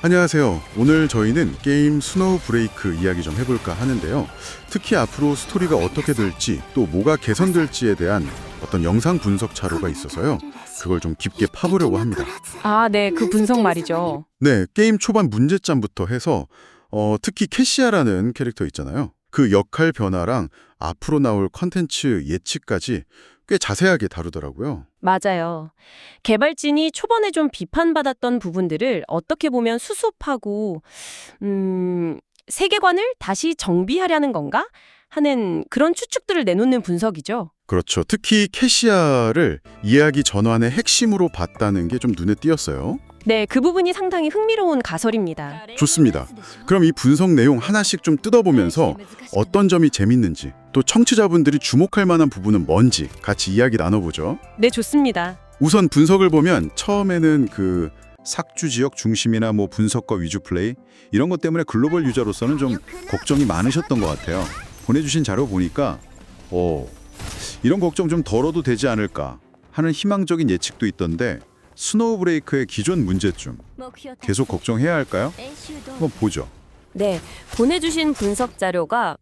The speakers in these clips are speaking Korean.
안녕하세요. 오늘 저희는 게임 스노우 브레이크 이야기 좀 해볼까 하는데요. 특히 앞으로 스토리가 어떻게 될지 또 뭐가 개선될지에 대한 어떤 영상 분석 자료가 있어서요. 그걸 좀 깊게 파보려고 합니다. 아, 네, 그 분석 말이죠. 네, 게임 초반 문제점부터 해서 특히 캐시아라는 캐릭터 있잖아요. 그 역할 변화랑 앞으로 나올 컨텐츠 예측까지 꽤 자세하게 다루더라고요. 맞아요. 개발진이 초반에 좀 비판받았던 부분들을 어떻게 보면 수습하고, 세계관을 다시 정비하려는 건가? 하는 그런 추측들을 내놓는 분석이죠. 그렇죠. 특히 캐시아를 이야기 전환의 핵심으로 봤다는 게 좀 눈에 띄었어요. 네, 그 부분이 상당히 흥미로운 가설입니다. 좋습니다. 그럼 이 분석 내용 하나씩 좀 뜯어보면서 어떤 점이 재밌는지 또 청취자분들이 주목할 만한 부분은 뭔지 같이 이야기 나눠보죠. 네, 좋습니다. 우선 분석을 보면 처음에는 그 삭주 지역 중심이나 뭐 분석과 위주 플레이 이런 것 때문에 글로벌 유저로서는 좀 걱정이 많으셨던 것 같아요. 보내주신 자료 보니까 이런 걱정 좀 덜어도 되지 않을까 하는 희망적인 예측도 있던데 스노우 브레이크의 기존 문제점 계속 걱정해야 할까요? 한번 보죠. 네, 보내주신 분석 자료가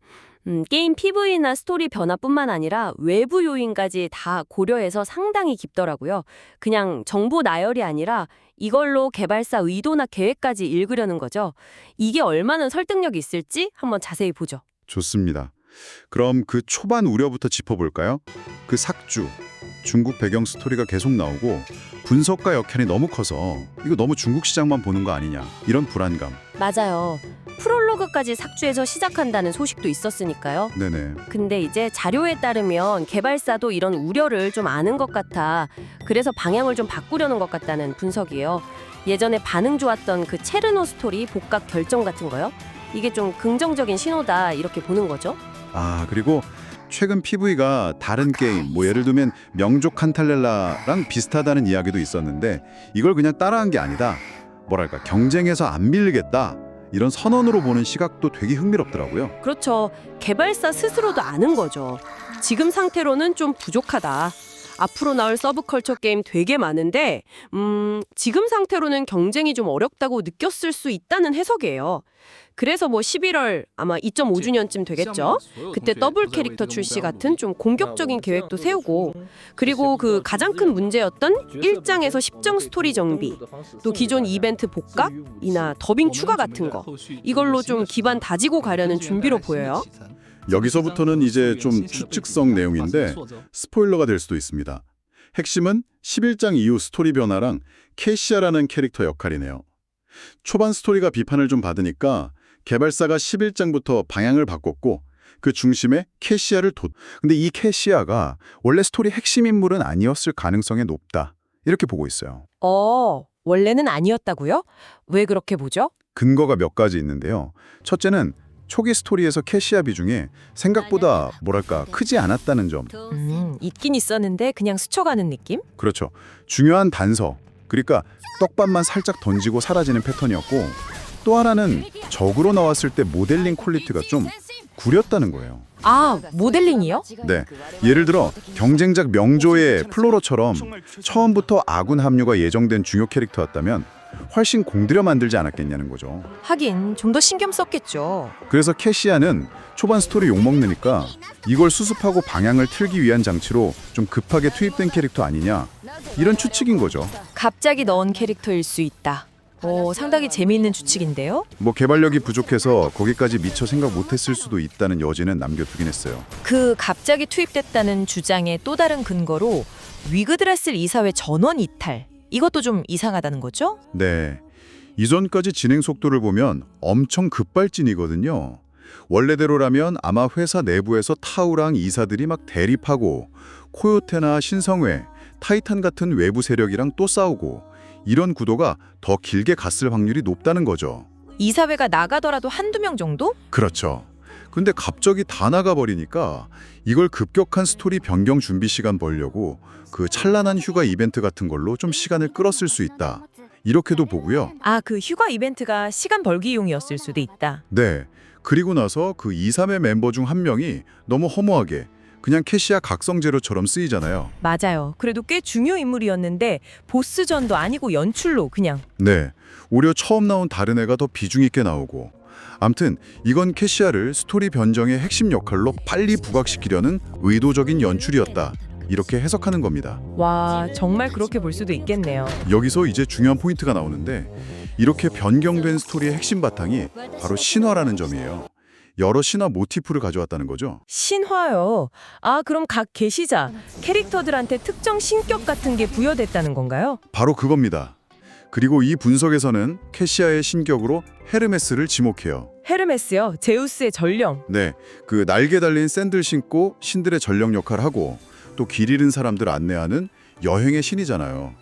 게임 PV나 스토리 변화뿐만 아니라 외부 요인까지 다 고려해서 상당히 깊더라고요. 그냥 정보 나열이 아니라 이걸로 개발사 의도나 계획까지 읽으려는 거죠. 이게 얼마나 설득력이 있을지 한번 자세히 보죠. 좋습니다. 그럼 그 초반 우려부터 짚어볼까요? 그 삭주, 중국 배경 스토리가 계속 나오고 분석가 역할이 너무 커서 이거 너무 중국 시장만 보는 거 아니냐 이런 불안감. 맞아요. 프롤로그까지 삭주해서 시작한다는 소식도 있었으니까요. 네네. 근데 이제 자료에 따르면 개발사도 이런 우려를 좀 아는 것 같아. 그래서 방향을 좀 바꾸려는 것 같다는 분석이에요. 예전에 반응 좋았던 그 체르노 스토리 복각 결정 같은 거요. 이게 좀 긍정적인 신호다 이렇게 보는 거죠. 아 그리고 최근 PV가 다른 게임 뭐 예를 들면 명족 칸탈렐라랑 비슷하다는 이야기도 있었는데 이걸 그냥 따라한 게 아니다. 뭐랄까 경쟁에서 안 밀리겠다. 이런 선언으로 보는 시각도 되게 흥미롭더라고요. 그렇죠. 개발사 스스로도 아는 거죠. 지금 상태로는 좀 부족하다. 앞으로 나올 서브컬처 게임 되게 많은데 지금 상태로는 경쟁이 좀 어렵다고 느꼈을 수 있다는 해석이에요. 그래서 뭐 11월 아마 2.5주년쯤 되겠죠. 그때 더블 캐릭터 출시 같은 좀 공격적인 계획도 세우고 그리고 그 가장 큰 문제였던 1장에서 10장 스토리 정비 또 기존 이벤트 복각이나 더빙 추가 같은 거 이걸로 좀 기반 다지고 가려는 준비로 보여요. 여기서부터는 이제 좀 추측성 내용인데 스포일러가 될 수도 있습니다. 핵심은 11장 이후 스토리 변화랑 캐시아라는 캐릭터 역할이네요. 초반 스토리가 비판을 좀 받으니까 개발사가 11장부터 방향을 바꿨고 그 중심에 캐시아를 근데 이 캐시아가 원래 스토리 핵심 인물은 아니었을 가능성이 높다. 이렇게 보고 있어요. 원래는 아니었다고요? 왜 그렇게 보죠? 근거가 몇 가지 있는데요. 첫째는 초기 스토리에서 캐시아 비중이 생각보다 뭐랄까 크지 않았다는 점. 있긴 있었는데 그냥 스쳐가는 느낌? 그렇죠. 중요한 단서. 그러니까 떡밥만 살짝 던지고 사라지는 패턴이었고 또 하나는 적으로 나왔을 때 모델링 퀄리티가 좀 구렸다는 거예요. 아, 모델링이요? 네, 예를 들어 경쟁작 명조의 플로로처럼 처음부터 아군 합류가 예정된 중요 캐릭터였다면 훨씬 공들여 만들지 않았겠냐는 거죠. 하긴 좀 더 신경 썼겠죠. 그래서 캐시아는 초반 스토리 욕먹느니까 이걸 수습하고 방향을 틀기 위한 장치로 좀 급하게 투입된 캐릭터 아니냐 이런 추측인 거죠. 갑자기 넣은 캐릭터일 수 있다. 상당히 재미있는 추측인데요. 뭐 개발력이 부족해서 거기까지 미처 생각 못했을 수도 있다는 여지는 남겨두긴 했어요. 그 갑자기 투입됐다는 주장의 또 다른 근거로 위그드라슬 이사회 전원 이탈. 이것도 좀 이상하다는 거죠? 네, 이전까지 진행 속도를 보면 엄청 급발진이거든요. 원래대로라면 아마 회사 내부에서 타우랑 이사들이 막 대립하고 코요테나 신성회, 타이탄 같은 외부 세력이랑 또 싸우고 이런 구도가 더 길게 갔을 확률이 높다는 거죠. 이사회가 나가더라도 한두 명 정도? 그렇죠. 근데 갑자기 다 나가버리니까 이걸 급격한 스토리 변경 준비 시간 벌려고 그 찬란한 휴가 이벤트 같은 걸로 좀 시간을 끌었을 수 있다. 이렇게도 보고요. 아, 그 휴가 이벤트가 시간 벌기용이었을 수도 있다. 네. 그리고 나서 그 2, 3의 멤버 중 한 명이 너무 허무하게 그냥 캐시아 각성 재료처럼 쓰이잖아요. 맞아요. 그래도 꽤 중요 인물이었는데 보스전도 아니고 연출로 그냥. 네. 오히려 처음 나온 다른 애가 더 비중 있게 나오고. 암튼 이건 캐시아를 스토리 변정의 핵심 역할로 빨리 부각시키려는 의도적인 연출이었다. 이렇게 해석하는 겁니다. 와, 정말 그렇게 볼 수도 있겠네요. 여기서 이제 중요한 포인트가 나오는데 이렇게 변경된 스토리의 핵심 바탕이 바로 신화라는 점이에요. 여러 신화 모티프를 가져왔다는 거죠. 신화요? 아, 그럼 각 계시자, 캐릭터들한테 특정 신격 같은 게 부여됐다는 건가요? 바로 그겁니다. 그리고 이 분석에서는 캐시아의 신격으로 헤르메스를 지목해요. 헤르메스요? 제우스의 전령. 네, 그 날개 달린 샌들 신고 신들의 전령 역할을 하고 또 길 잃은 사람들 안내하는 여행의 신이잖아요.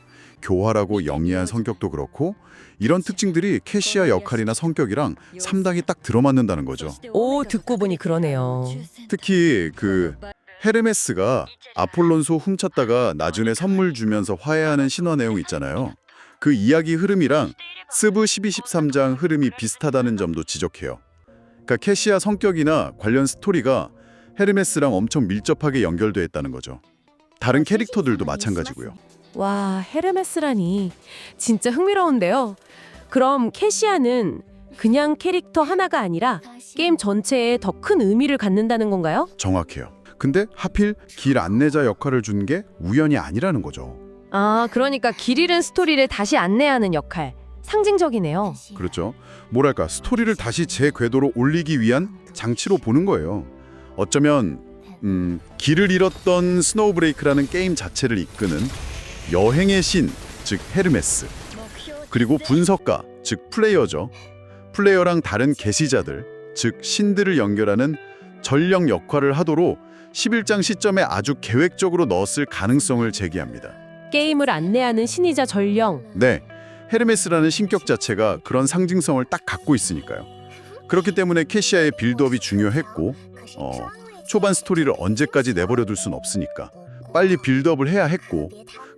교활하고 영리한 성격도 그렇고 이런 특징들이 캐시아 역할이나 성격이랑 상당히 딱 들어맞는다는 거죠. 오, 듣고 보니 그러네요. 특히 그 헤르메스가 아폴론소 훔쳤다가 나중에 선물 주면서 화해하는 신화 내용 있잖아요. 그 이야기 흐름이랑 스브 12, 13장 흐름이 비슷하다는 점도 지적해요. 그러니까 캐시아 성격이나 관련 스토리가 헤르메스랑 엄청 밀접하게 연결돼 있다는 거죠. 다른 캐릭터들도 마찬가지고요. 와, 헤르메스라니. 진짜 흥미로운데요. 그럼 캐시아는 그냥 캐릭터 하나가 아니라 게임 전체에 더 큰 의미를 갖는다는 건가요? 정확해요. 근데 하필 길 안내자 역할을 준 게 우연이 아니라는 거죠. 아, 그러니까 길 잃은 스토리를 다시 안내하는 역할. 상징적이네요. 그렇죠. 뭐랄까 스토리를 다시 제 궤도로 올리기 위한 장치로 보는 거예요. 어쩌면 길을 잃었던 스노우브레이크라는 게임 자체를 이끄는 여행의 신, 즉 헤르메스. 그리고 분석가, 즉 플레이어죠. 플레이어랑 다른 계시자들, 즉 신들을 연결하는 전령 역할을 하도록 11장 시점에 아주 계획적으로 넣었을 가능성을 제기합니다. 게임을 안내하는 신이자 전령. 네, 헤르메스라는 신격 자체가 그런 상징성을 딱 갖고 있으니까요. 그렇기 때문에 캐시아의 빌드업이 중요했고 초반 스토리를 언제까지 내버려둘 순 없으니까 빨리 빌드업을 해야 했고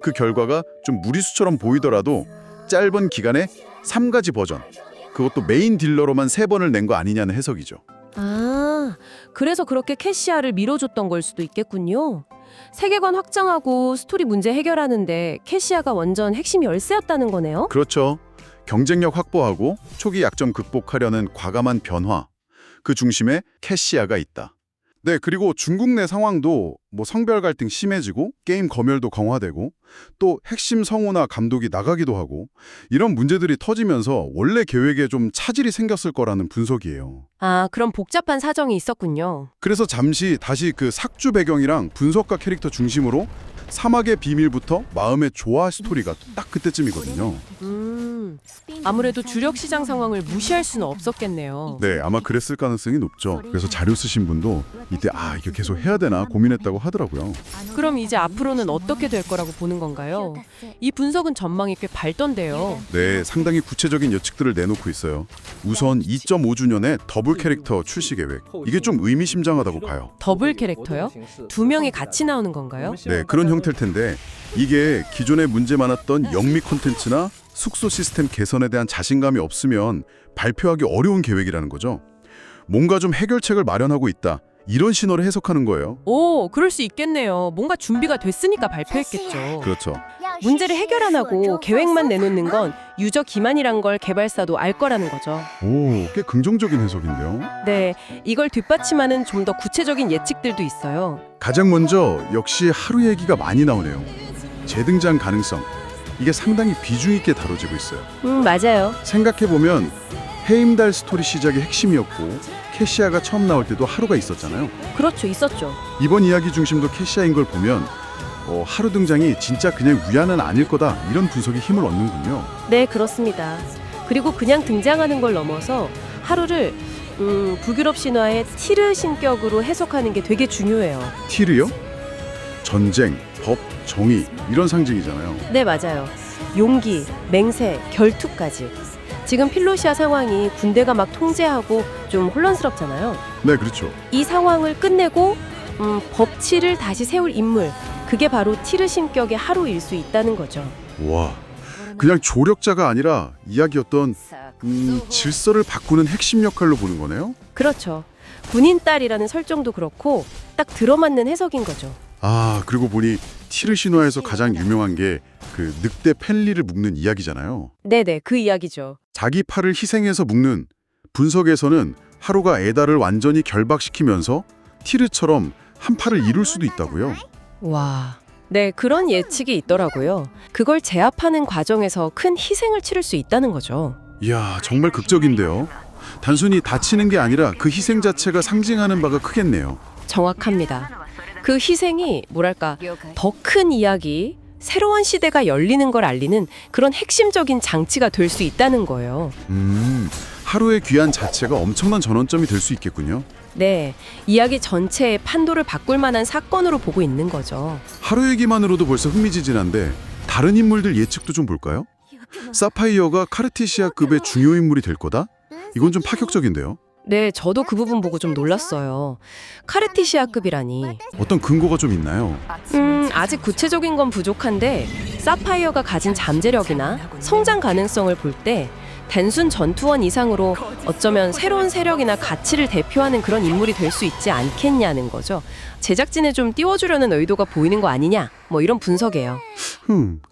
그 결과가 좀 무리수처럼 보이더라도 짧은 기간에 3가지 버전, 그것도 메인 딜러로만 3번을 낸 거 아니냐는 해석이죠. 아, 그래서 그렇게 캐시아를 밀어줬던 걸 수도 있겠군요. 세계관 확장하고 스토리 문제 해결하는데 캐시아가 완전 핵심 열쇠였다는 거네요. 그렇죠. 경쟁력 확보하고 초기 약점 극복하려는 과감한 변화, 그 중심에 캐시아가 있다. 네, 그리고 중국 내 상황도 뭐 성별 갈등 심해지고 게임 검열도 강화되고 또 핵심 성우나 감독이 나가기도 하고 이런 문제들이 터지면서 원래 계획에 좀 차질이 생겼을 거라는 분석이에요. 아, 그럼 복잡한 사정이 있었군요. 그래서 잠시 다시 그 삭주 배경이랑 분석가 캐릭터 중심으로 사막의 비밀부터 마음의 조화 스토리가 딱 그때쯤이거든요. 아무래도 주력 시장 상황을 무시할 수는 없었겠네요. 네, 아마 그랬을 가능성이 높죠. 그래서 자료 쓰신 분도 이때 이거 계속 해야 되나 고민했다고 하더라고요. 그럼 이제 앞으로는 어떻게 될 거라고 보는 건가요? 이 분석은 전망이 꽤 밝던데요. 네, 상당히 구체적인 예측들을 내놓고 있어요. 우선 2.5주년에 더블 캐릭터 출시 계획. 이게 좀 의미심장하다고 봐요. 더블 캐릭터요? 2명이 같이 나오는 건가요? 네, 그런 형태일 텐데 이게 기존에 문제 많았던 영미 콘텐츠나 숙소 시스템 개선에 대한 자신감이 없으면 발표하기 어려운 계획이라는 거죠. 뭔가 좀 해결책을 마련하고 있다. 이런 신호를 해석하는 거예요. 오, 그럴 수 있겠네요. 뭔가 준비가 됐으니까 발표했겠죠. 그렇죠. 문제를 해결 안 하고 계획만 내놓는 건 유저 기만이란 걸 개발사도 알 거라는 거죠. 오, 꽤 긍정적인 해석인데요. 네, 이걸 뒷받침하는 좀 더 구체적인 예측들도 있어요. 가장 먼저 역시 하루 얘기가 많이 나오네요. 재등장 가능성. 이게 상당히 비중 있게 다뤄지고 있어요. 맞아요. 생각해보면 해임달 스토리 시작이 핵심이었고 캐시아가 처음 나올 때도 하루가 있었잖아요. 그렇죠, 있었죠. 이번 이야기 중심도 캐시아인 걸 보면 하루 등장이 진짜 그냥 위안은 아닐 거다 이런 분석이 힘을 얻는군요. 네, 그렇습니다. 그리고 그냥 등장하는 걸 넘어서 하루를 북유럽 신화의 티르 신격으로 해석하는 게 되게 중요해요. 티르요? 전쟁, 법, 정의 이런 상징이잖아요. 네, 맞아요. 용기, 맹세, 결투까지. 지금 필로시아 상황이 군대가 막 통제하고 좀 혼란스럽잖아요. 네, 그렇죠. 이 상황을 끝내고 법치를 다시 세울 인물, 그게 바로 티르 신격의 하루일 수 있다는 거죠. 와, 그냥 조력자가 아니라 이야기였던 질서를 바꾸는 핵심 역할로 보는 거네요. 그렇죠. 군인 딸이라는 설정도 그렇고 딱 들어맞는 해석인 거죠. 아, 그리고 보니 티르 신화에서 가장 유명한 게 그 늑대 펜리를 묶는 이야기잖아요. 네네, 그 이야기죠. 자기 팔을 희생해서 묶는 분석에서는 하루가 에다를 완전히 결박시키면서 티르처럼 한 팔을 잃을 수도 있다고요. 와, 네, 그런 예측이 있더라고요. 그걸 제압하는 과정에서 큰 희생을 치를 수 있다는 거죠. 이야, 정말 극적인데요. 단순히 다치는 게 아니라 그 희생 자체가 상징하는 바가 크겠네요. 정확합니다. 그 희생이 뭐랄까 더 큰 이야기, 새로운 시대가 열리는 걸 알리는 그런 핵심적인 장치가 될 수 있다는 거예요. 하루의 귀한 자체가 엄청난 전환점이 될 수 있겠군요. 네, 이야기 전체의 판도를 바꿀 만한 사건으로 보고 있는 거죠. 하루 얘기만으로도 벌써 흥미진진한데 다른 인물들 예측도 좀 볼까요? 사파이어가 카르티시아급의 중요 인물이 될 거다? 이건 좀 파격적인데요. 네, 저도 그 부분 보고 좀 놀랐어요. 카르티시아급이라니. 어떤 근거가 좀 있나요? 아직 구체적인 건 부족한데 사파이어가 가진 잠재력이나 성장 가능성을 볼 때 단순 전투원 이상으로 어쩌면 새로운 세력이나 가치를 대표하는 그런 인물이 될 수 있지 않겠냐는 거죠. 제작진에 좀 띄워주려는 의도가 보이는 거 아니냐, 뭐 이런 분석이에요.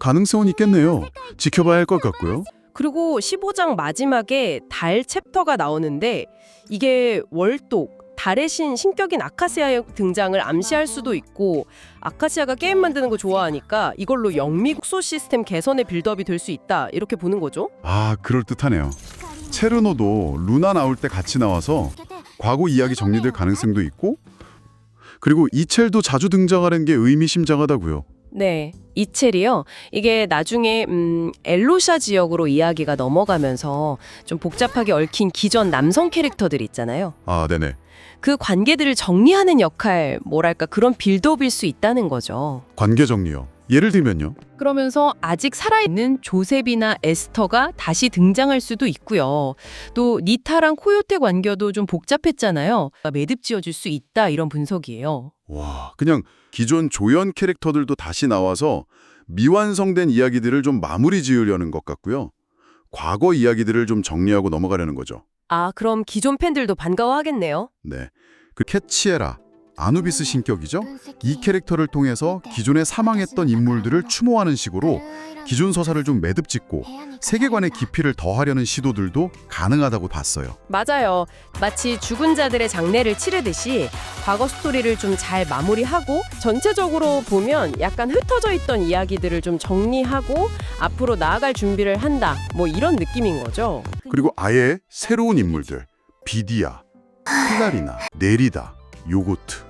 가능성은 있겠네요. 지켜봐야 할 것 같고요. 그리고 15장 마지막에 달 챕터가 나오는데 이게 월독, 달의 신 신격인 아카시아의 등장을 암시할 수도 있고, 아카시아가 게임 만드는 거 좋아하니까 이걸로 영미 국소 시스템 개선의 빌드업이 될 수 있다, 이렇게 보는 거죠. 아, 그럴듯하네요. 체르노도 루나 나올 때 같이 나와서 과거 이야기 정리될 가능성도 있고, 그리고 이첼도 자주 등장하는 게 의미심장하다고요. 네, 이첼이요. 이게 나중에 엘로샤 지역으로 이야기가 넘어가면서 좀 복잡하게 얽힌 기존 남성 캐릭터들 있잖아요. 아, 네네. 그 관계들을 정리하는 역할, 뭐랄까 그런 빌드업일 수 있다는 거죠. 관계 정리요. 예를 들면요. 그러면서 아직 살아있는 조셉이나 에스터가 다시 등장할 수도 있고요. 또 니타랑 코요테 관계도 좀 복잡했잖아요. 매듭 지어줄 수 있다, 이런 분석이에요. 와, 그냥 기존 조연 캐릭터들도 다시 나와서 미완성된 이야기들을 좀 마무리 지으려는 것 같고요. 과거 이야기들을 좀 정리하고 넘어가려는 거죠. 아, 그럼 기존 팬들도 반가워하겠네요. 네. 그 캐치에라, 아누비스 신격이죠? 이 캐릭터를 통해서 기존에 사망했던 인물들을 추모하는 식으로 기존 서사를 좀 매듭 짓고 세계관의 깊이를 더하려는 시도들도 가능하다고 봤어요. 맞아요. 마치 죽은 자들의 장례를 치르듯이 과거 스토리를 좀 잘 마무리하고 전체적으로 보면 약간 흩어져 있던 이야기들을 좀 정리하고 앞으로 나아갈 준비를 한다, 뭐 이런 느낌인 거죠. 그리고 아예 새로운 인물들, 비디아, 클라리나, 네리다, 요고트.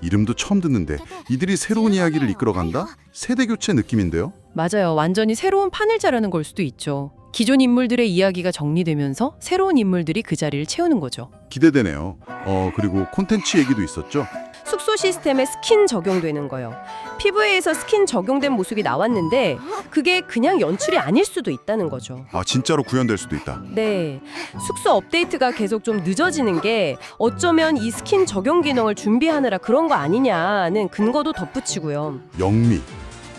이름도 처음 듣는데 이들이 새로운 이야기를 이끌어간다? 세대교체 느낌인데요? 맞아요. 완전히 새로운 판을 자르는 걸 수도 있죠. 기존 인물들의 이야기가 정리되면서 새로운 인물들이 그 자리를 채우는 거죠. 기대되네요. 그리고 콘텐츠 얘기도 있었죠? 숙소 시스템에 스킨 적용되는 거요. PV에서 스킨 적용된 모습이 나왔는데 그게 그냥 연출이 아닐 수도 있다는 거죠. 아, 진짜로 구현될 수도 있다. 네, 숙소 업데이트가 계속 좀 늦어지는 게 어쩌면 이 스킨 적용 기능을 준비하느라 그런 거 아니냐는 근거도 덧붙이고요. 영미.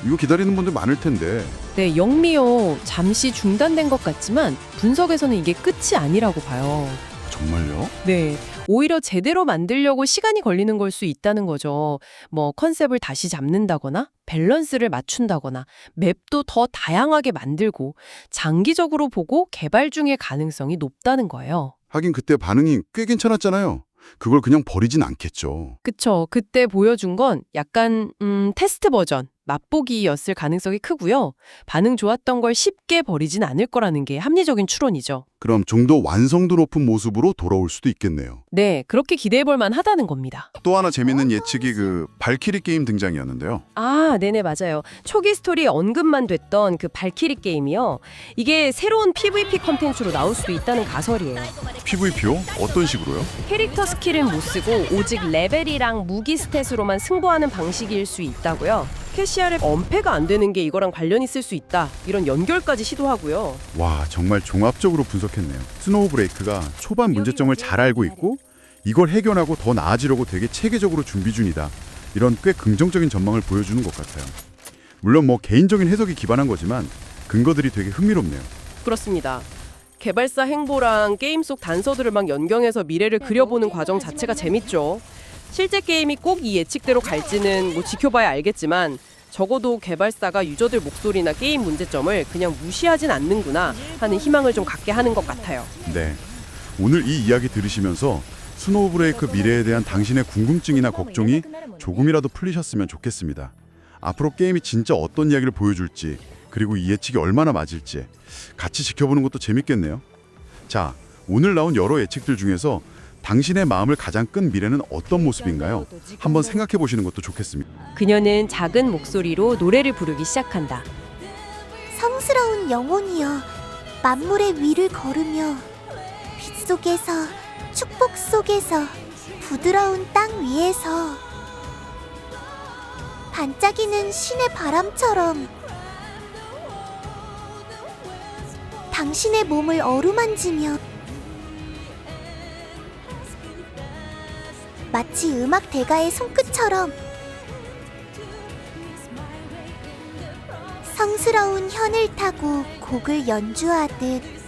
이거 기다리는 분들 많을 텐데. 네, 영미요. 잠시 중단된 것 같지만 분석에서는 이게 끝이 아니라고 봐요. 정말요? 네, 오히려 제대로 만들려고 시간이 걸리는 걸 수 있다는 거죠. 뭐 컨셉을 다시 잡는다거나 밸런스를 맞춘다거나 맵도 더 다양하게 만들고 장기적으로 보고 개발 중일 가능성이 높다는 거예요. 하긴 그때 반응이 꽤 괜찮았잖아요. 그걸 그냥 버리진 않겠죠. 그쵸. 그때 보여준 건 약간 테스트 버전, 맛보기였을 가능성이 크고요. 반응 좋았던 걸 쉽게 버리진 않을 거라는 게 합리적인 추론이죠. 그럼 좀 더 완성도 높은 모습으로 돌아올 수도 있겠네요. 네, 그렇게 기대해볼 만하다는 겁니다. 또 하나 재밌는 예측이 그 발키리 게임 등장이었는데요. 아, 네네, 맞아요. 초기 스토리에 언급만 됐던 그 발키리 게임이요. 이게 새로운 PVP 컨텐츠로 나올 수도 있다는 가설이에요. PVP요? 어떤 식으로요? 캐릭터 스킬은 못 쓰고 오직 레벨이랑 무기 스탯으로만 승부하는 방식일 수 있다고요. 캐시아랩 엄폐가 안 되는 게 이거랑 관련 있을 수 있다, 이런 연결까지 시도하고요. 와, 정말 종합적으로 분석했네요. 스노우 브레이크가 초반 문제점을 잘 알고 있고 이걸 해결하고 더 나아지려고 되게 체계적으로 준비 중이다. 이런 꽤 긍정적인 전망을 보여주는 것 같아요. 물론 뭐 개인적인 해석이 기반한 거지만 근거들이 되게 흥미롭네요. 그렇습니다. 개발사 행보랑 게임 속 단서들을 막 연결해서 미래를 그려보는 과정 자체가 재밌죠. 실제 게임이 꼭 이 예측대로 갈지는 뭐 지켜봐야 알겠지만 적어도 개발사가 유저들 목소리나 게임 문제점을 그냥 무시하진 않는구나 하는 희망을 좀 갖게 하는 것 같아요. 네. 오늘 이 이야기 들으시면서 스노우 브레이크 미래에 대한 당신의 궁금증이나 걱정이 조금이라도 풀리셨으면 좋겠습니다. 앞으로 게임이 진짜 어떤 이야기를 보여줄지, 그리고 이 예측이 얼마나 맞을지 같이 지켜보는 것도 재밌겠네요. 자, 오늘 나온 여러 예측들 중에서 당신의 마음을 가장 끈 미래는 어떤 모습인가요? 한번 생각해 보시는 것도 좋겠습니다. 그녀는 작은 목소리로 노래를 부르기 시작한다. 성스러운 영혼이여, 만물의 위를 걸으며 빛 속에서, 축복 속에서, 부드러운 땅 위에서 반짝이는 신의 바람처럼 당신의 몸을 어루만지며 마치 음악 대가의 손끝처럼 성스러운 현을 타고 곡을 연주하듯